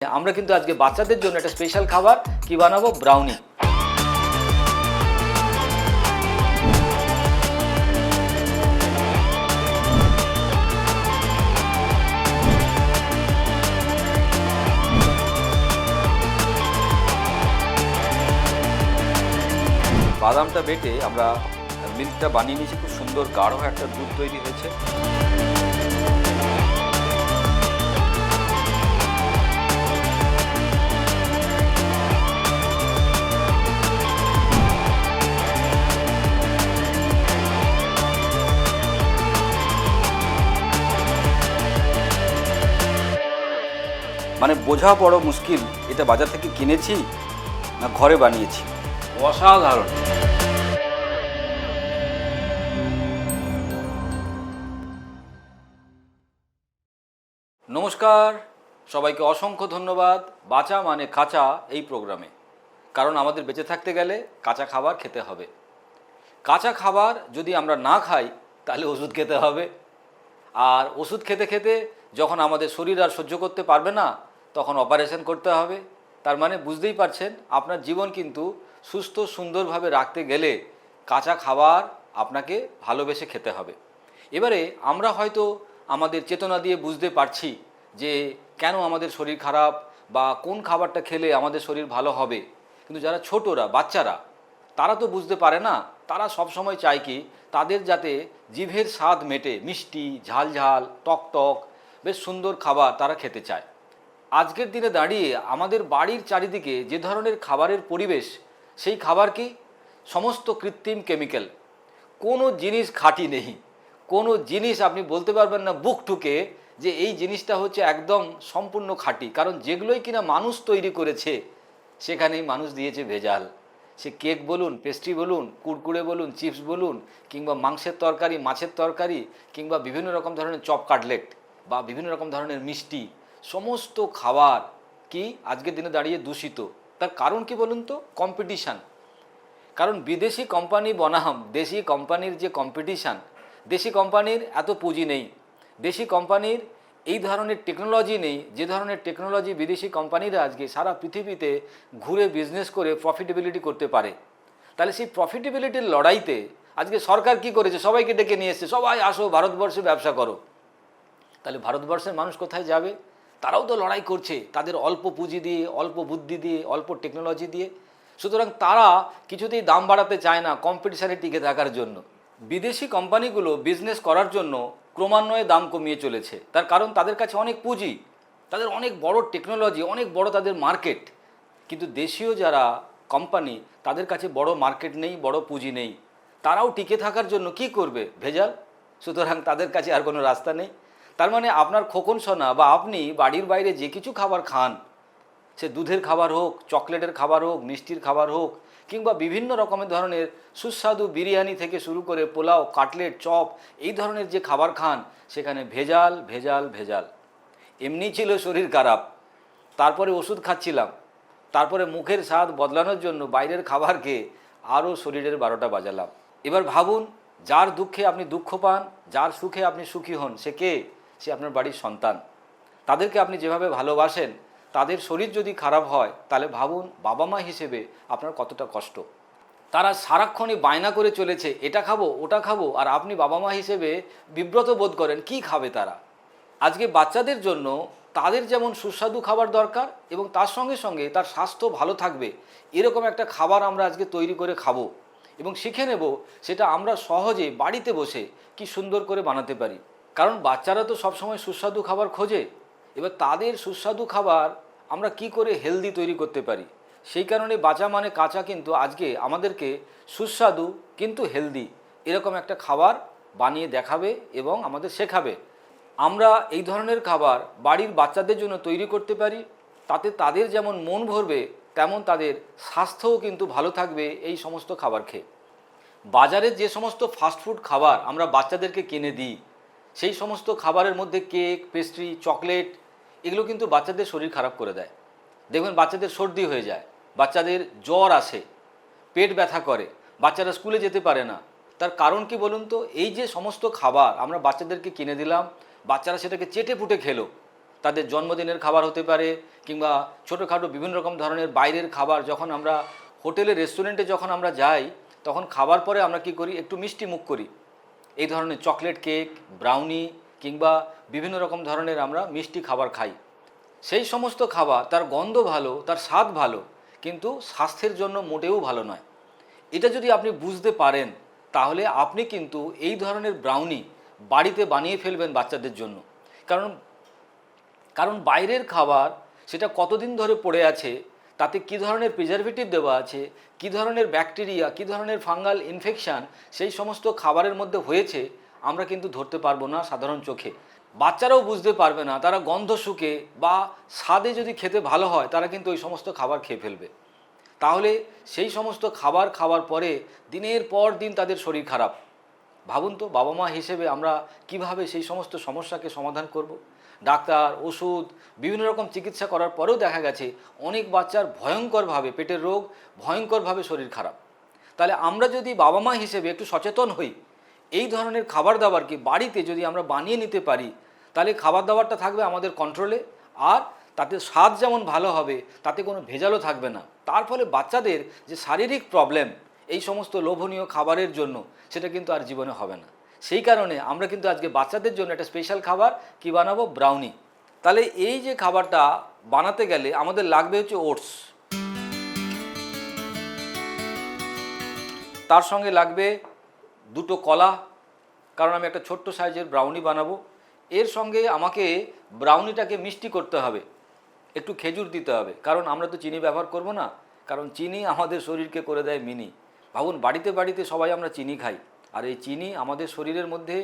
আমরা কিন্তু আজকে বাচ্চাদের জন্য একটা স্পেশাল খাবার কি বানাবো, ব্রাউনি। বাদামটা বেটে আমরা মিল্কটা বানিয়ে নিয়েছি, খুব সুন্দর গাঢ় একটা দুধ তৈরি হয়েছে। মানে বোঝা বড় মুশকিল, এটা বাজার থেকে কিনেছি না ঘরে বানিয়েছি। অসাধারণ। নমস্কার, সবাইকে অসংখ্য ধন্যবাদ বাঁচা মানে কাঁচা এই প্রোগ্রামে। কারণ আমাদের বেঁচে থাকতে গেলে কাঁচা খাবার খেতে হবে। কাঁচা খাবার যদি আমরা না খাই তাহলে ওষুধ খেতে হবে। আর ওষুধ খেতে খেতে যখন আমাদের শরীর আর সহ্য করতে পারবে না তখন অপারেশন করতে হবে। তার মানে বুঝতেই পারছেন, আপনার জীবন কিন্তু সুস্থ সুন্দরভাবে রাখতে গেলে কাঁচা খাবার আপনাকে ভালোবেসে খেতে হবে। এবারে আমরা হয়তো আমাদের চেতনা দিয়ে বুঝতে পারছি যে কেন আমাদের শরীর খারাপ বা কোন খাবারটা খেলে আমাদের শরীর ভালো হবে, কিন্তু যারা ছোটরা, বাচ্চারা, তারা তো বুঝতে পারে না। তারা সবসময় চায় কি তাদের যাতে জিভের স্বাদ মেটে, মিষ্টি, ঝাল ঝাল, টক টক, বেশ সুন্দর খাবার তারা খেতে চায়। আজকের দিনে দাঁড়িয়ে আমাদের বাড়ির চারিদিকে যে ধরনের খাবারের পরিবেশ, সেই খাবার কি সমস্ত কৃত্রিম কেমিক্যাল। কোনো জিনিস খাঁটি নেই, কোনো জিনিস আপনি বলতে পারবেন না বুক ঠুকে যে এই জিনিসটা হচ্ছে একদম সম্পূর্ণ খাঁটি। কারণ যেগুলোই কিনা মানুষ তৈরি করেছে সেখানেই মানুষ দিয়েছে ভেজাল। সে কেক বলুন, পেস্ট্রি বলুন, কুড়কুড়ে বলুন, চিপস বলুন, কিংবা মাংসের তরকারি, মাছের তরকারি, কিংবা বিভিন্ন রকম ধরনের চপ কাটলেট বা বিভিন্ন রকম ধরনের মিষ্টি, সমস্ত খাবার কি আজকের দিনে দাঁড়িয়ে দূষিত। তার কারণ কি বলুন তো? কম্পিটিশান। কারণ বিদেশি কোম্পানি বনাম দেশি কোম্পানির যে কম্পিটিশান, দেশি কোম্পানির এত পুঁজি নেই, দেশি কোম্পানির এই ধরনের টেকনোলজি নেই যে ধরনের টেকনোলজি বিদেশি কোম্পানিরা আজকে সারা পৃথিবীতে ঘুরে বিজনেস করে প্রফিটেবিলিটি করতে পারে। তাহলে সেই প্রফিটেবিলিটির লড়াইতে আজকে সরকার কি করেছে? সবাইকে ডেকে নিয়ে এসছে, সবাই আসো ভারতবর্ষে ব্যবসা করো। তাহলে ভারতবর্ষের মানুষ কোথায় যাবে? তারাও তো লড়াই করছে তাদের অল্প পুঁজি দিয়ে, অল্প বুদ্ধি দিয়ে, অল্প টেকনোলজি দিয়ে। সুতরাং তারা কিছুতেই দাম বাড়াতে চায় না কম্পিটিশানে টিকে থাকার জন্য। বিদেশি কোম্পানিগুলো বিজনেস করার জন্য ক্রমান্বয়ে দাম কমিয়ে চলেছে। তার কারণ তাদের কাছে অনেক পুঁজি, তাদের অনেক বড় টেকনোলজি, অনেক বড় তাদের মার্কেট। কিন্তু দেশীয় যারা কোম্পানি, তাদের কাছে বড় মার্কেট নেই, বড় পুঁজি নেই। তারাও টিকে থাকার জন্য কি করবে? ভেজাল। সুতরাং তাদের কাছে আর কোনো রাস্তা নেই। তার মানে আপনার খোকন সোনা বা আপনি বাড়ির বাইরে যে কিছু খাবার খান, সে দুধের খাবার হোক, চকলেটের খাবার হোক, মিষ্টির খাবার হোক, কিংবা বিভিন্ন রকমের ধরনের সুস্বাদু বিরিয়ানি থেকে শুরু করে পোলাও, কাটলেট, চপ, এই ধরনের যে খাবার খান, সেখানে ভেজাল ভেজাল ভেজাল। এমনি ছিল শরীর খারাপ, তারপরে ওষুধ খাচ্ছিলাম, তারপরে মুখের স্বাদ বদলানোর জন্য বাইরের খাবার খেয়ে আরও শরীরের 12টা বাজালাম। এবার ভাবুন, যার দুঃখে আপনি দুঃখ পান, যার সুখে আপনি সুখী হন, সে কে? সে আপনার বাড়ির সন্তান। তাদেরকে আপনি যেভাবে ভালোবাসেন, তাদের শরীর যদি খারাপ হয় তাহলে ভাবুন বাবা মা হিসেবে আপনার কতটা কষ্ট। তারা সারাক্ষণই বায়না করে চলেছে, এটা খাবো, ওটা খাবো, আর আপনি বাবা মা হিসেবে বিব্রত বোধ করেন কি খাবে তারা। আজকে বাচ্চাদের জন্য তাদের যেমন সুস্বাদু খাবার দরকার এবং তার সঙ্গে সঙ্গে তার স্বাস্থ্য ভালো থাকবে, এরকম একটা খাবার আমরা আজকে তৈরি করে খাবো এবং শিখে নেব সেটা আমরা সহজে বাড়িতে বসে কি সুন্দর করে বানাতে পারি। কারণ বাচ্চারা তো সবসময় সুস্বাদু খাবার খোঁজে। এবার তাদের সুস্বাদু খাবার আমরা কি করে হেলদি তৈরি করতে পারি, সেই কারণে বাঁচা মানে কাঁচা কিন্তু আজকে আমাদেরকে সুস্বাদু কিন্তু হেলদি এরকম একটা খাবার বানিয়ে দেখাবে এবং আমাদের শেখাবে। আমরা এই ধরনের খাবার বাড়ির বাচ্চাদের জন্য তৈরি করতে পারি, তাতে তাদের যেমন মন ভরবে তেমন তাদের স্বাস্থ্যও কিন্তু ভালো থাকবে এই সমস্ত খাবার খেয়ে। বাজারে যে সমস্ত ফাস্টফুড খাবার আমরা বাচ্চাদেরকে কিনে দিই, সেই সমস্ত খাবারের মধ্যে কেক, পেস্ট্রি, চকলেট, এগুলো কিন্তু বাচ্চাদের শরীর খারাপ করে দেয়। দেখবেন বাচ্চাদের সর্দি হয়ে যায়, বাচ্চাদের জ্বর আসে, পেট ব্যথা করে, বাচ্চারা স্কুলে যেতে পারে না। তার কারণ কি বলুন তো? এই যে সমস্ত খাবার আমরা বাচ্চাদেরকে কিনে দিলাম, বাচ্চারা সেটাকে চেটে পুটে খেলো, তাদের জন্মদিনের খাবার হতে পারে, কিংবা ছোটোখাটো বিভিন্ন রকম ধরনের বাইরের খাবার। যখন আমরা হোটেলে রেস্টুরেন্টে যখন আমরা যাই, তখন খাবার পরে আমরা কি করি, একটু মিষ্টি মুখ করি। এই ধরনের চকলেট কেক, ব্রাউনি কিংবা বিভিন্ন রকম ধরনের আমরা মিষ্টি খাবার খাই। সেই সমস্ত খাবার তার গন্ধ ভালো, তার স্বাদ ভালো, কিন্তু স্বাস্থ্যের জন্য মোটেও ভালো নয়। এটা যদি আপনি বুঝতে পারেন, তাহলে আপনি কিন্তু এই ধরনের ব্রাউনি বাড়িতে বানিয়ে ফেলবেন বাচ্চাদের জন্য। কারণ কারণ বাইরের খাবার সেটা কতদিন ধরে পড়ে আছে, তাতে কী ধরনের প্রিজারভেটিভ দেওয়া আছে, কী ধরনের ব্যাকটেরিয়া, কী ধরনের ফাঙ্গাল ইনফেকশান সেই সমস্ত খাবারের মধ্যে হয়েছে, আমরা কিন্তু ধরতে পারবো না সাধারণ চোখে। বাচ্চারাও বুঝতে পারবে না, তারা গন্ধ শুকে বা স্বাদে যদি খেতে ভালো হয়, তারা কিন্তু ওই সমস্ত খাবার খেয়ে ফেলবে। তাহলে সেই সমস্ত খাবার খাওয়ার পরে দিনের পর দিন তাদের শরীর খারাপ। ভাবুন তো, বাবা মা হিসেবে আমরা কিভাবে সেই সমস্ত সমস্যাকে সমাধান করব। ডাক্তার, ওষুধ, বিভিন্ন রকম চিকিৎসা করার পরেও দেখা গেছে অনেক বাচ্চার ভয়ঙ্করভাবে পেটের রোগ, ভয়ঙ্করভাবে শরীর খারাপ। তাহলে আমরা যদি বাবা মা হিসেবে একটু সচেতন হই, এই ধরনের খাবার দাবারকে বাড়িতে যদি আমরা বানিয়ে নিতে পারি, তাহলে খাবার দাবারটা থাকবে আমাদের কন্ট্রোলে, আর তাতে স্বাদ যেমন ভালো হবে, তাতে কোনো ভেজালও থাকবে না। তার ফলে বাচ্চাদের যে শারীরিক প্রবলেম এই সমস্ত লোভনীয় খাবারের জন্য, সেটা কিন্তু আর জীবনে হবে না। সেই কারণে আমরা কিন্তু আজকে বাচ্চাদের জন্য একটা স্পেশাল খাবার কি বানাবো, ব্রাউনি। তাহলে এই যে খাবারটা বানাতে গেলে আমাদের লাগবে হচ্ছে ওটস, তার সঙ্গে লাগবে দুটো কলা, কারণ আমি একটা ছোট্ট সাইজের ব্রাউনি বানাবো। এর সঙ্গে আমাকে ব্রাউনিটাকে মিষ্টি করতে হবে, একটু খেজুর দিতে হবে, কারণ আমরা তো চিনি ব্যবহার করব না, কারণ চিনি আমাদের শরীরকে করে দেয় মিনি। ভাবুন, বাড়িতে বাড়িতে সবাই আমরা চিনি খাই, আর এই চিনি আমাদের শরীরের মধ্যে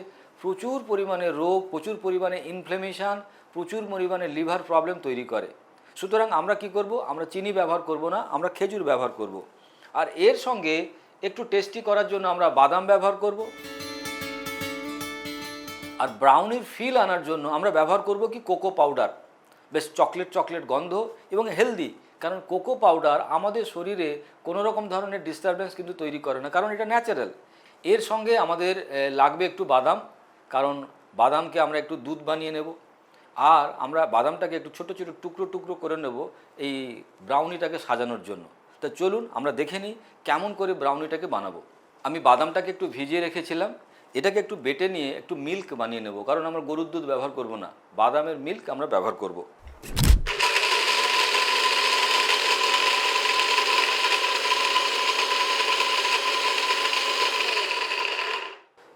প্রচুর পরিমাণে রোগ, প্রচুর পরিমাণে ইনফ্ল্যামেশন, প্রচুর পরিমাণে লিভার প্রবলেম তৈরি করে। সুতরাং আমরা কি করব, আমরা চিনি ব্যবহার করব না, আমরা খেজুর ব্যবহার করব। আর এর সঙ্গে একটু টেস্টি করার জন্য আমরা বাদাম ব্যবহার করব। আর ব্রাউনির ফিল আনার জন্য আমরা ব্যবহার করব কি, কোকো পাউডার। বেশ চকলেট চকলেট গন্ধ এবং হেলদি, কারণ কোকো পাউডার আমাদের শরীরে কোনো রকম ধরনের ডিস্টারবেন্স কিন্তু তৈরি করে না, কারণ এটা ন্যাচারাল। এর সঙ্গে আমাদের লাগবে একটু বাদাম, কারণ বাদামকে আমরা একটু দুধ বানিয়ে নেব, আর আমরা বাদামটাকে একটু ছোটো ছোটো টুকরো টুকরো করে নেব এই ব্রাউনিটাকে সাজানোর জন্য। তা চলুন আমরা দেখে নিই কেমন করে ব্রাউনিটাকে বানাবো। আমি বাদামটাকে একটু ভিজিয়ে রেখেছিলাম, এটাকে একটু বেটে নিয়ে একটু মিল্ক বানিয়ে নেব, কারণ আমরা গরুর দুধ ব্যবহার করব না, বাদামের মিল্ক আমরা ব্যবহার করব।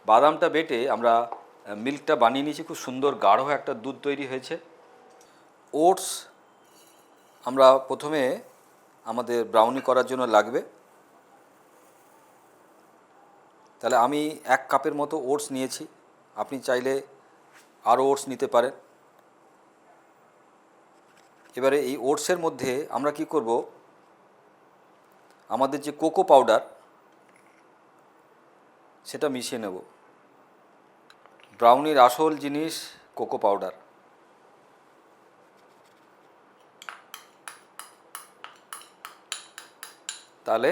বাদামটা বেটে আমরা মিল্কটা বানিয়ে নিয়েছি, খুব সুন্দর গাঢ় একটা দুধ তৈরি হয়েছে। ওটস আমরা প্রথমে আমাদের ব্রাউনি করার জন্য লাগবে, তাহলে আমি 1 কাপের মতো ওটস নিয়েছি, আপনি চাইলে আরও ওটস নিতে পারেন। এবারে এই ওটসের মধ্যে আমরা কি করব, আমাদের যে কোকো পাউডার সেটা মিশিয়ে নেব। ব্রাউনির আসল জিনিস কোকো পাউডার। তাহলে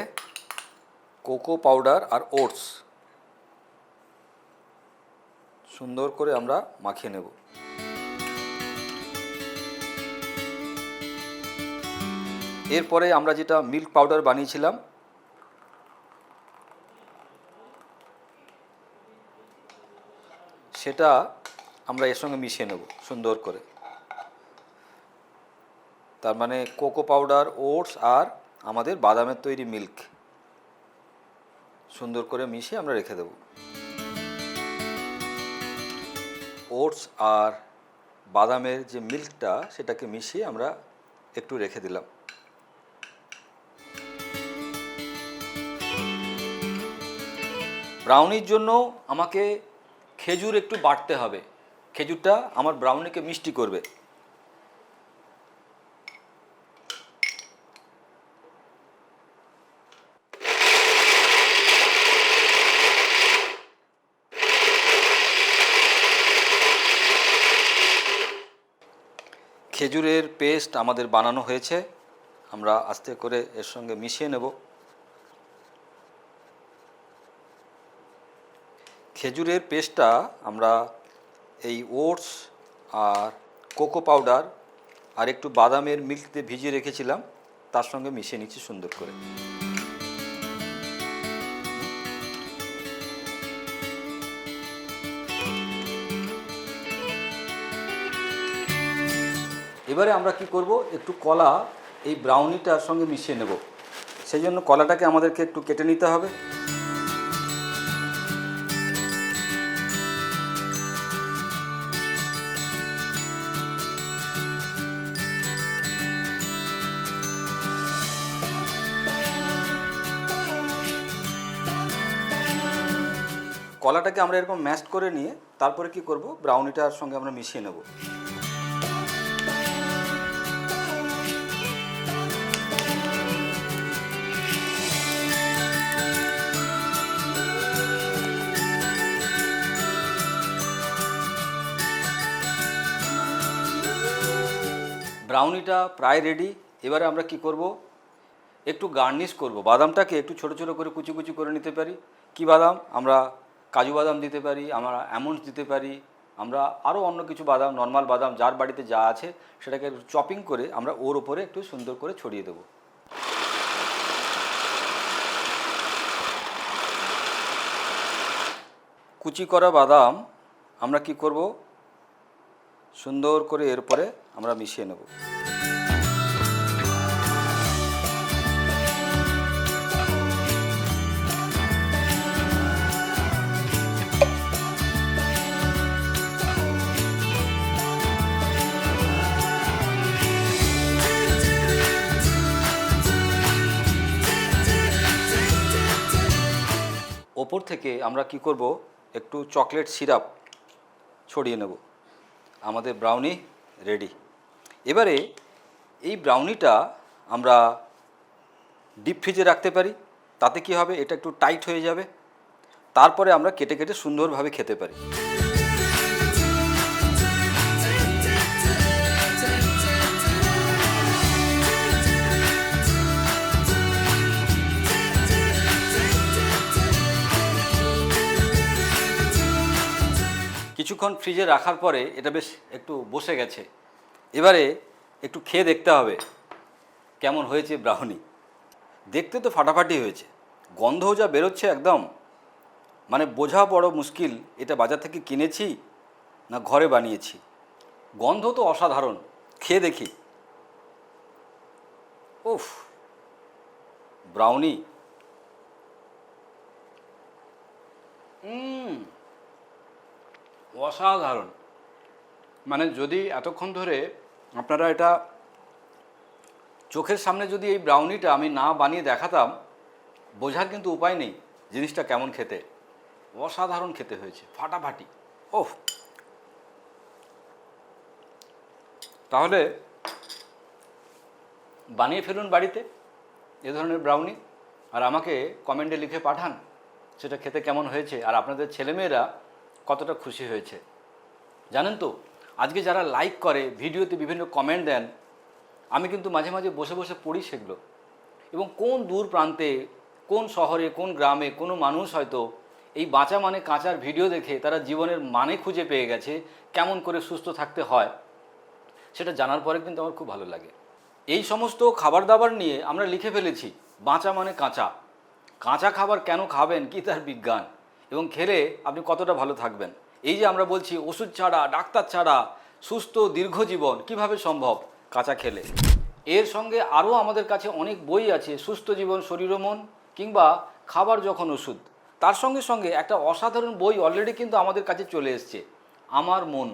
কোকো পাউডার আর ওটস সুন্দর করে আমরা মাখিয়ে নেব। এরপরে আমরা যেটা মিল্ক পাউডার বানিয়েছিলাম সেটা আমরা এর সঙ্গে মিশিয়ে নেব সুন্দর করে। তার মানে কোকো পাউডার, ওটস আর আমাদের বাদামের তৈরি মিল্ক সুন্দর করে মিশিয়ে আমরা রেখে দেব। ওটস আর বাদামের যে মিল্কটা সেটাকে মিশিয়ে আমরা একটু রেখে দিলাম। ব্রাউনির জন্য আমাকে খেজুর একটু বাটতে হবে, খেজুরটা আমার ব্রাউনিকে মিষ্টি করবে। খেজুরের পেস্ট আমাদের বানানো হয়েছে, আমরা আস্তে করে এর সঙ্গে মিশিয়ে নেব। খেজুরের পেস্টটা আমরা এই ওটস আর কোকো পাউডার আর একটু বাদামের মিল্কতে ভিজিয়ে রেখেছিলাম, তার সঙ্গে মিশিয়ে নিচ্ছি সুন্দর করে। এবারে আমরা কি করব, একটু কলা এই ব্রাউনিটার সঙ্গে মিশিয়ে নেব। সেই জন্য কলাটাকে আমাদেরকে একটু কেটে নিতে হবে। কলাটাকে আমরা এরকম ম্যাশ করে নিয়ে তারপরে কি করব, ব্রাউনিটার সঙ্গে আমরা মিশিয়ে নেব। ব্রাউনিটা প্রায় রেডি। এবারে আমরা কি করব, একটু গার্নিশ করব। বাদামটাকে একটু ছোট ছোট করে কুচি কুচি করে নিতে পারি। কি বাদাম, আমরা কাজু বাদাম দিতে পারি, আমরা আমন্ডস দিতে পারি, আমরা আরও অন্য কিছু বাদাম, নর্মাল বাদাম যার বাড়িতে যা আছে সেটাকে চপিং করে আমরা ওর ওপরে একটু সুন্দর করে ছড়িয়ে দেবো। কুচি করা বাদাম আমরা কি করব, সুন্দর করে এর পরে আমরা মিশিয়ে নেব। ওপর থেকে আমরা কি করব, একটু চকলেট সিরাপ ছড়িয়ে নেব। আমাদের ব্রাউনি রেডি। এবারে এই ব্রাউনিটা আমরা ডিপ ফ্রিজে রাখতে পারি। তাতে কি হবে, এটা একটু টাইট হয়ে যাবে। তারপরে আমরা কেটে কেটে সুন্দরভাবে খেতে পারি। কিছুক্ষণ ফ্রিজে রাখার পরে এটা বেশ একটু বসে গেছে। এবারে একটু খেয়ে দেখতে হবে কেমন হয়েছে ব্রাউনি। দেখতে তো ফাটাফাটি হয়েছে, গন্ধও যা বেরোচ্ছে একদম, মানে বোঝা বড় মুশকিল এটা বাজার থেকে কিনেছি না ঘরে বানিয়েছি। গন্ধ তো অসাধারণ, খেয়ে দেখি। উফ, ব্রাউনি অসাধারণ। মানে যদি এতক্ষণ ধরে আপনারা এটা চোখের সামনে যদি এই ব্রাউনিটা আমি না বানিয়ে দেখাতাম, বোঝার কিন্তু উপায় নেই জিনিসটা কেমন খেতে। অসাধারণ খেতে হয়েছে, ফাটাফাটি। ওহ, তাহলে বানিয়ে ফেলুন বাড়িতে এ ধরনের ব্রাউনি, আর আমাকে কমেন্টে লিখে পাঠান সেটা খেতে কেমন হয়েছে, আর আপনাদের ছেলেমেয়েরা কতটা খুশি হয়েছে। জানেন তো, আজকে যারা লাইক করে, ভিডিওতে বিভিন্ন কমেন্ট দেন, আমি কিন্তু মাঝে মাঝে বসে বসে পড়ি সেগুলো। এবং কোন দূর প্রান্তে, কোন শহরে, কোন গ্রামে কোনো মানুষ হয়তো এই বাঁচা মানে কাঁচার ভিডিও দেখে তারা জীবনের মানে খুঁজে পেয়ে গেছে, কেমন করে সুস্থ থাকতে হয় সেটা জানার পরে কিন্তু আমার খুব ভালো লাগে। এই সমস্ত খাবার দাবার নিয়ে আমরা লিখে ফেলেছি বাঁচা মানে কাঁচা। কাঁচা খাবার কেন খাবেন, কি তার বিজ্ঞান, এবং খেলে আপনি কতটা ভালো থাকবেন। এই যে আমরা বলছি ওষুধ ছাড়া, ডাক্তার ছাড়া সুস্থ দীর্ঘ জীবন কিভাবে সম্ভব, কাঁচা খেলে। এর সঙ্গে আরও আমাদের কাছে অনেক বই আছে, সুস্থ জীবন শরীর ও মন, কিংবা খাবার যখন ওষুধ। তার সঙ্গে সঙ্গে একটা অসাধারণ বই অলরেডি কিন্তু আমাদের কাছে চলে এসছে, আমার মন।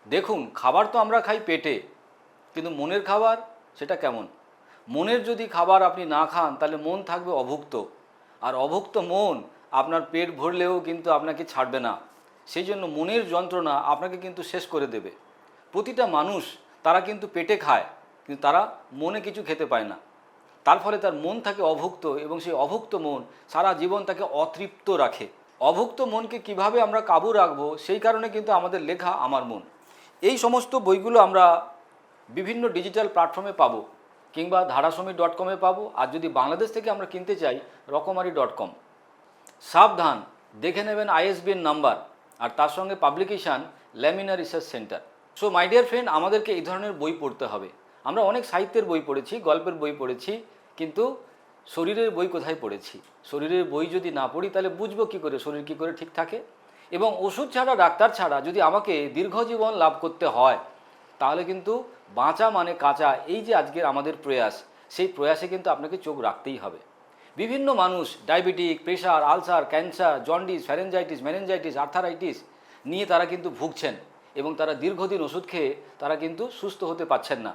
দেখুন, খাবার তো আমরা খাই পেটে, কিন্তু মনের খাবার সেটা কেমন। মনের যদি খাবার আপনি না খান তাহলে মন থাকবে অভুক্ত, আর অভুক্ত মন আপনার পেট ভরলেও কিন্তু আপনাকে ছাড়বে না। সেই জন্য মনের যন্ত্রণা আপনাকে কিন্তু শেষ করে দেবে। প্রতিটা মানুষ তারা কিন্তু পেটে খায়, কিন্তু তারা মনে কিছু খেতে পায় না। তার ফলে তার মন থাকে অভুক্ত, এবং সেই অভুক্ত মন সারা জীবন তাকে অতৃপ্ত রাখে। অভুক্ত মনকে কিভাবে আমরা কাবু রাখবো, সেই কারণে কিন্তু আমাদের লেখা আমার মন। এই সমস্ত বইগুলো আমরা বিভিন্ন ডিজিটাল প্ল্যাটফর্মে পাবো, কিংবা ধারাসমী.com-এ পাবো। আর যদি বাংলাদেশ থেকে আমরা কিনতে চাই, রকমারি.com। সাবধান, দেখে নেবেন ISBN নাম্বার, আর তার সঙ্গে publication lamina research centre. So my dear friend, আমাদেরকে এই ধরনের বই পড়তে হবে। আমরা অনেক সাহিত্যের বই পড়েছি, গল্পের বই পড়েছি, কিন্তু শরীরের বই কোথায় পড়েছি? শরীরের বই যদি না পড়ি তাহলে বুঝবো কী করে শরীর কী করে ঠিক থাকে। এবং ওষুধ ছাড়া, ডাক্তার ছাড়া যদি আমাকে দীর্ঘজীবন লাভ করতে হয়, তাহলে কিন্তু বাঁচা মানে কাঁচা, এই যে আজকের আমাদের প্রয়াস, সেই প্রয়াসে কিন্তু আপনাকে চোখ রাখতেই হবে। বিভিন্ন মানুষ diabetic, pressure, ulcer, cancer, jaundice, pharyngitis, meningitis, arthritis নিয়ে তারা কিন্তু ভুগছেন এবং তারা দীর্ঘদিন ওষুধ খেয়ে তারা কিন্তু সুস্থ হতে পারছেন না।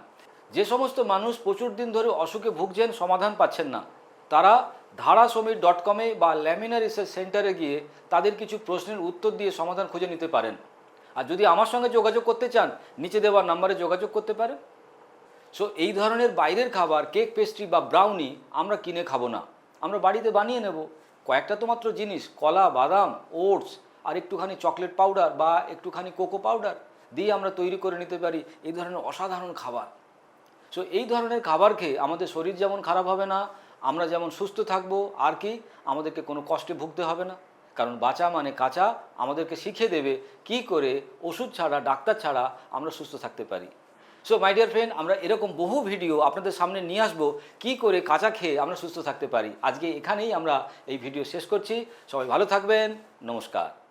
যে সমস্ত মানুষ প্রচুর দিন ধরে অসুখে ভুগছেন, সমাধান পাচ্ছেন না, তারা ধারাসমীর.com-এ বা ল্যামিনার রিসার্চ সেন্টারে গিয়ে তাদের কিছু প্রশ্নের উত্তর দিয়ে সমাধান খুঁজে নিতে পারেন। আর যদি আমার সঙ্গে যোগাযোগ করতে চান, নিচে দেওয়া নাম্বারে যোগাযোগ করতে পারেন। সো এই ধরনের বাইরের খাবার, কেক, পেস্ট্রি বা ব্রাউনি আমরা কিনে খাবো না, আমরা বাড়িতে বানিয়ে নেব। কয়েকটা তো মাত্র জিনিস, কলা, বাদাম, ওটস আর একটুখানি চকলেট পাউডার বা একটুখানি কোকো পাউডার দিয়ে আমরা তৈরি করে নিতে পারি এই ধরনের অসাধারণ খাবার। সো এই ধরনের খাবার খেয়ে আমাদের শরীর যেমন খারাপ হবে না, আমরা যেমন সুস্থ থাকবো, আর কি আমাদেরকে কোনো কষ্টে ভুগতে হবে না। কারণ বাঁচা মানে কাঁচা আমাদেরকে শিখিয়ে দেবে কি করে ওষুধ ছাড়া, ডাক্তার ছাড়া আমরা সুস্থ থাকতে পারি। সো মাই ডিয়ার ফ্রেন্ড, আমরা এরকম বহু ভিডিও আপনাদের সামনে নিয়ে আসবো কী করে কাঁচা খেয়ে আমরা সুস্থ থাকতে পারি। আজকে এখানেই আমরা এই ভিডিও শেষ করছি। সবাই ভালো থাকবেন। নমস্কার।